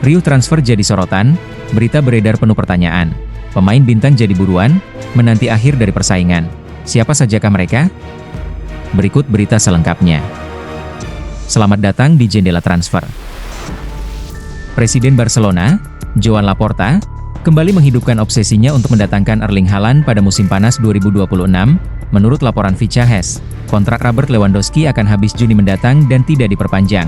Riuh transfer jadi sorotan, berita beredar penuh pertanyaan. Pemain bintang jadi buruan, menanti akhir dari persaingan. Siapa sajakah mereka? Berikut berita selengkapnya. Selamat datang di Jendela Transfer. Presiden Barcelona, Joan Laporta, kembali menghidupkan obsesinya untuk mendatangkan Erling Haaland pada musim panas 2026. Menurut laporan Fichajes, kontrak Robert Lewandowski akan habis Juni mendatang dan tidak diperpanjang.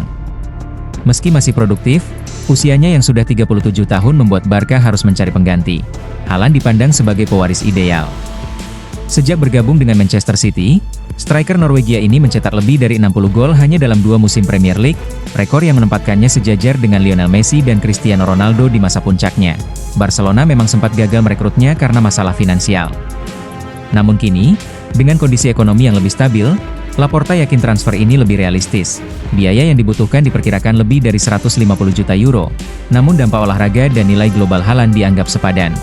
Meski masih produktif, usianya yang sudah 37 tahun membuat Barca harus mencari pengganti. Haaland dipandang sebagai pewaris ideal. Sejak bergabung dengan Manchester City, striker Norwegia ini mencetak lebih dari 60 gol hanya dalam 2 musim Premier League, rekor yang menempatkannya sejajar dengan Lionel Messi dan Cristiano Ronaldo di masa puncaknya. Barcelona memang sempat gagal merekrutnya karena masalah finansial. Namun kini, dengan kondisi ekonomi yang lebih stabil, Laporta yakin transfer ini lebih realistis. Biaya yang dibutuhkan diperkirakan lebih dari 150 juta euro, namun dampak olahraga dan nilai global Haaland dianggap sepadan.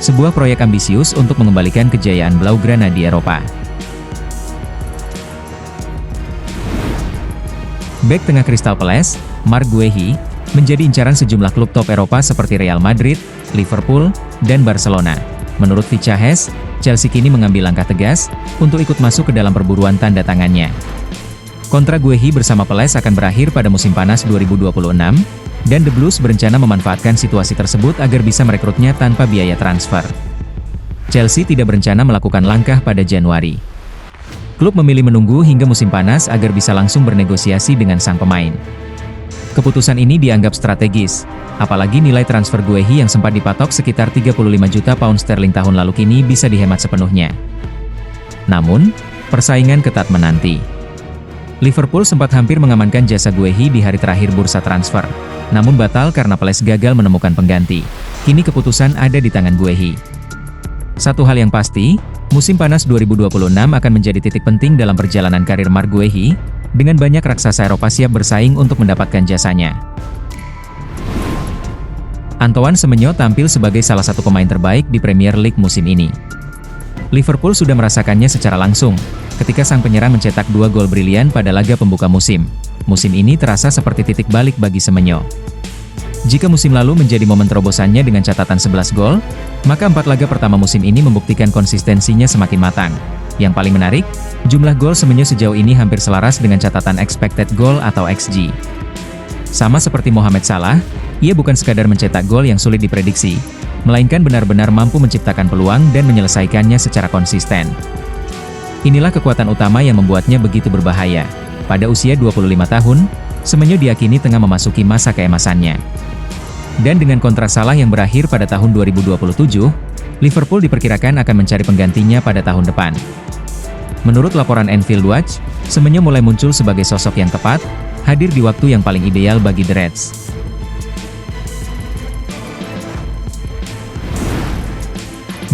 Sebuah proyek ambisius untuk mengembalikan kejayaan Blaugrana di Eropa. Bek tengah Crystal Palace, Marc Guehi, menjadi incaran sejumlah klub top Eropa seperti Real Madrid, Liverpool, dan Barcelona. Menurut Fichajes, Chelsea kini mengambil langkah tegas untuk ikut masuk ke dalam perburuan tanda tangannya. Kontrak Guehi bersama Palace akan berakhir pada musim panas 2026, dan The Blues berencana memanfaatkan situasi tersebut agar bisa merekrutnya tanpa biaya transfer. Chelsea tidak berencana melakukan langkah pada Januari. Klub memilih menunggu hingga musim panas agar bisa langsung bernegosiasi dengan sang pemain. Keputusan ini dianggap strategis, apalagi nilai transfer Guehi yang sempat dipatok sekitar 35 juta pound sterling tahun lalu kini bisa dihemat sepenuhnya. Namun, persaingan ketat menanti. Liverpool sempat hampir mengamankan jasa Guehi di hari terakhir bursa transfer, namun batal karena Palace gagal menemukan pengganti. Kini keputusan ada di tangan Guehi. Satu hal yang pasti, musim panas 2026 akan menjadi titik penting dalam perjalanan karir Marc Guehi, dengan banyak raksasa Eropa siap bersaing untuk mendapatkan jasanya. Antoine Semenyo tampil sebagai salah satu pemain terbaik di Premier League musim ini. Liverpool sudah merasakannya secara langsung, ketika sang penyerang mencetak 2 gol brilian pada laga pembuka musim. Musim ini terasa seperti titik balik bagi Semenyo. Jika musim lalu menjadi momen terobosannya dengan catatan 11 gol, maka 4 laga pertama musim ini membuktikan konsistensinya semakin matang. Yang paling menarik, jumlah gol Semenyo sejauh ini hampir selaras dengan catatan expected goal atau XG. Sama seperti Mohamed Salah, ia bukan sekadar mencetak gol yang sulit diprediksi, melainkan benar-benar mampu menciptakan peluang dan menyelesaikannya secara konsisten. Inilah kekuatan utama yang membuatnya begitu berbahaya. Pada usia 25 tahun, Semenyo diyakini tengah memasuki masa keemasannya. Dan dengan kontrak Salah yang berakhir pada tahun 2027, Liverpool diperkirakan akan mencari penggantinya pada tahun depan. Menurut laporan Anfield Watch, Semenyo mulai muncul sebagai sosok yang tepat, hadir di waktu yang paling ideal bagi The Reds.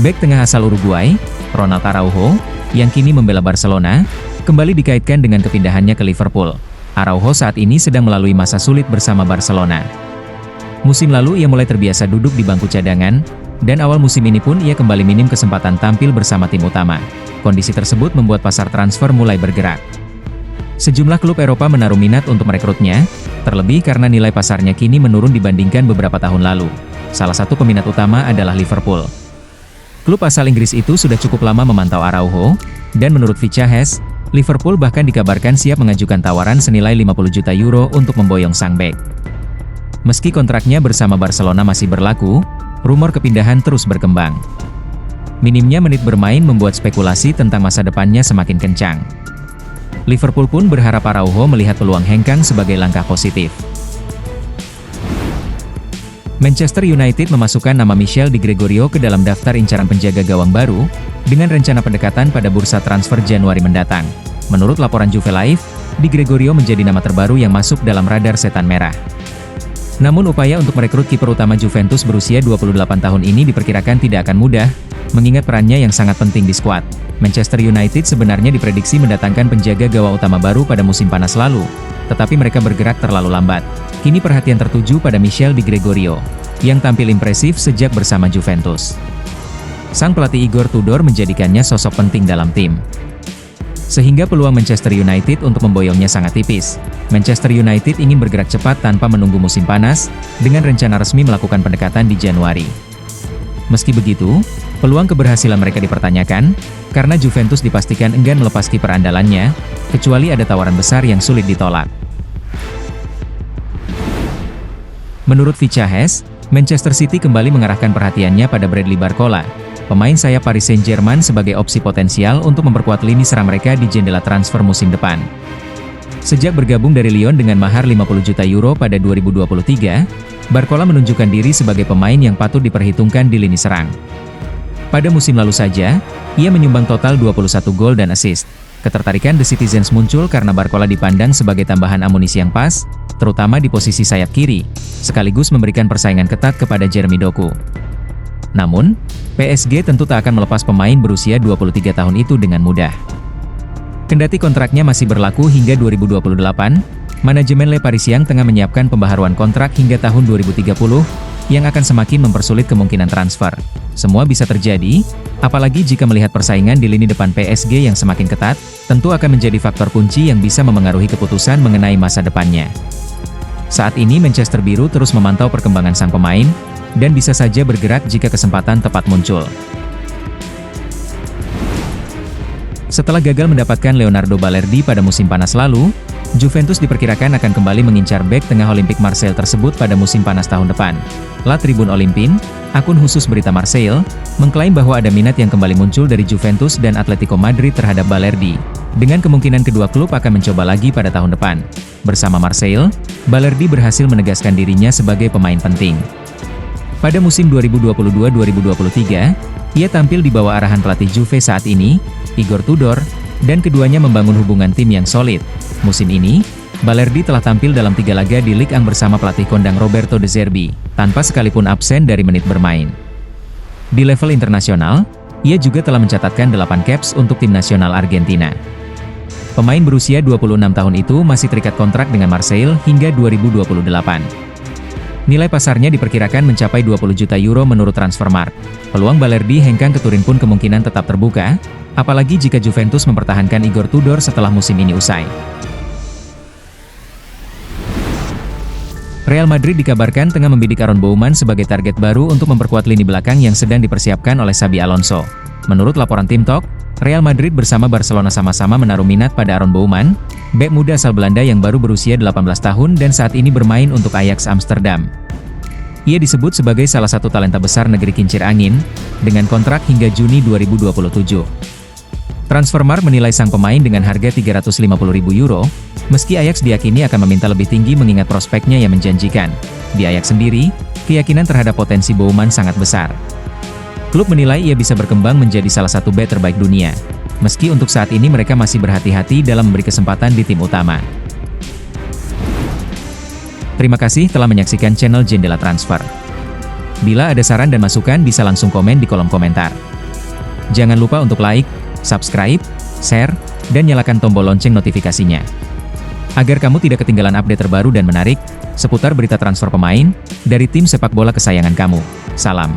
Bek tengah asal Uruguay, Ronald Araujo, yang kini membela Barcelona, kembali dikaitkan dengan kepindahannya ke Liverpool. Araujo saat ini sedang melalui masa sulit bersama Barcelona. Musim lalu ia mulai terbiasa duduk di bangku cadangan, dan awal musim ini pun ia kembali minim kesempatan tampil bersama tim utama. Kondisi tersebut membuat pasar transfer mulai bergerak. Sejumlah klub Eropa menaruh minat untuk merekrutnya, terlebih karena nilai pasarnya kini menurun dibandingkan beberapa tahun lalu. Salah satu peminat utama adalah Liverpool. Klub asal Inggris itu sudah cukup lama memantau Araujo, dan menurut Fichajes, Liverpool bahkan dikabarkan siap mengajukan tawaran senilai 50 juta euro untuk memboyong sang bek. Meski kontraknya bersama Barcelona masih berlaku, rumor kepindahan terus berkembang. Minimnya menit bermain membuat spekulasi tentang masa depannya semakin kencang. Liverpool pun berharap Araujo melihat peluang hengkang sebagai langkah positif. Manchester United memasukkan nama Michel Di Gregorio ke dalam daftar incaran penjaga gawang baru, dengan rencana pendekatan pada bursa transfer Januari mendatang. Menurut laporan Juve Live, Di Gregorio menjadi nama terbaru yang masuk dalam radar setan merah. Namun upaya untuk merekrut kiper utama Juventus berusia 28 tahun ini diperkirakan tidak akan mudah, mengingat perannya yang sangat penting di skuad. Manchester United sebenarnya diprediksi mendatangkan penjaga gawang utama baru pada musim panas lalu, tetapi mereka bergerak terlalu lambat. Kini perhatian tertuju pada Michel Di Gregorio, yang tampil impresif sejak bersama Juventus. Sang pelatih Igor Tudor menjadikannya sosok penting dalam tim. Sehingga peluang Manchester United untuk memboyongnya sangat tipis. Manchester United ingin bergerak cepat tanpa menunggu musim panas, dengan rencana resmi melakukan pendekatan di Januari. Meski begitu, peluang keberhasilan mereka dipertanyakan, karena Juventus dipastikan enggan melepas kiper andalannya, kecuali ada tawaran besar yang sulit ditolak. Menurut Fichajes, Manchester City kembali mengarahkan perhatiannya pada Bradley Barcola, pemain sayap Paris Saint-Germain sebagai opsi potensial untuk memperkuat lini serang mereka di jendela transfer musim depan. Sejak bergabung dari Lyon dengan mahar 50 juta euro pada 2023, Barcola menunjukkan diri sebagai pemain yang patut diperhitungkan di lini serang. Pada musim lalu saja, ia menyumbang total 21 gol dan assist. Ketertarikan The Citizens muncul karena Barcola dipandang sebagai tambahan amunisi yang pas, terutama di posisi sayap kiri, sekaligus memberikan persaingan ketat kepada Jeremy Doku. Namun, PSG tentu tak akan melepas pemain berusia 23 tahun itu dengan mudah. Kendati kontraknya masih berlaku hingga 2028, manajemen Le Parisien tengah menyiapkan pembaharuan kontrak hingga tahun 2030, yang akan semakin mempersulit kemungkinan transfer. Semua bisa terjadi, apalagi jika melihat persaingan di lini depan PSG yang semakin ketat, tentu akan menjadi faktor kunci yang bisa memengaruhi keputusan mengenai masa depannya. Saat ini Manchester Biru terus memantau perkembangan sang pemain, dan bisa saja bergerak jika kesempatan tepat muncul. Setelah gagal mendapatkan Leonardo Balerdi pada musim panas lalu, Juventus diperkirakan akan kembali mengincar bek tengah Olympique Marseille tersebut pada musim panas tahun depan. La Tribune Olympine, akun khusus berita Marseille, mengklaim bahwa ada minat yang kembali muncul dari Juventus dan Atletico Madrid terhadap Balerdi, dengan kemungkinan kedua klub akan mencoba lagi pada tahun depan. Bersama Marseille, Balerdi berhasil menegaskan dirinya sebagai pemain penting. Pada musim 2022-2023, ia tampil di bawah arahan pelatih Juve saat ini, Igor Tudor, dan keduanya membangun hubungan tim yang solid. Musim ini, Balerdi telah tampil dalam 3 laga di Ligue 1 bersama pelatih kondang Roberto De Zerbi, tanpa sekalipun absen dari menit bermain. Di level internasional, ia juga telah mencatatkan 8 caps untuk tim nasional Argentina. Pemain berusia 26 tahun itu masih terikat kontrak dengan Marseille hingga 2028. Nilai pasarnya diperkirakan mencapai 20 juta euro menurut Transfermarkt. Peluang Balerdi hengkang ke Turin pun kemungkinan tetap terbuka, apalagi jika Juventus mempertahankan Igor Tudor setelah musim ini usai. Real Madrid dikabarkan tengah membidik Aaron Bouman sebagai target baru untuk memperkuat lini belakang yang sedang dipersiapkan oleh Xabi Alonso. Menurut laporan Tim Talk, Real Madrid bersama Barcelona sama-sama menaruh minat pada Aaron Bouman, bek muda asal Belanda yang baru berusia 18 tahun dan saat ini bermain untuk Ajax Amsterdam. Ia disebut sebagai salah satu talenta besar negeri kincir angin, dengan kontrak hingga Juni 2027. Transfermarkt menilai sang pemain dengan harga 350.000 euro, meski Ajax diyakini akan meminta lebih tinggi mengingat prospeknya yang menjanjikan. Di Ajax sendiri, keyakinan terhadap potensi Bouman sangat besar. Klub menilai ia bisa berkembang menjadi salah satu bek terbaik dunia, meski untuk saat ini mereka masih berhati-hati dalam memberi kesempatan di tim utama. Terima kasih telah menyaksikan channel Jendela Transfer. Bila ada saran dan masukan bisa langsung komen di kolom komentar. Jangan lupa untuk like, subscribe, share, dan nyalakan tombol lonceng notifikasinya. Agar kamu tidak ketinggalan update terbaru dan menarik, seputar berita transfer pemain, dari tim sepak bola kesayangan kamu. Salam.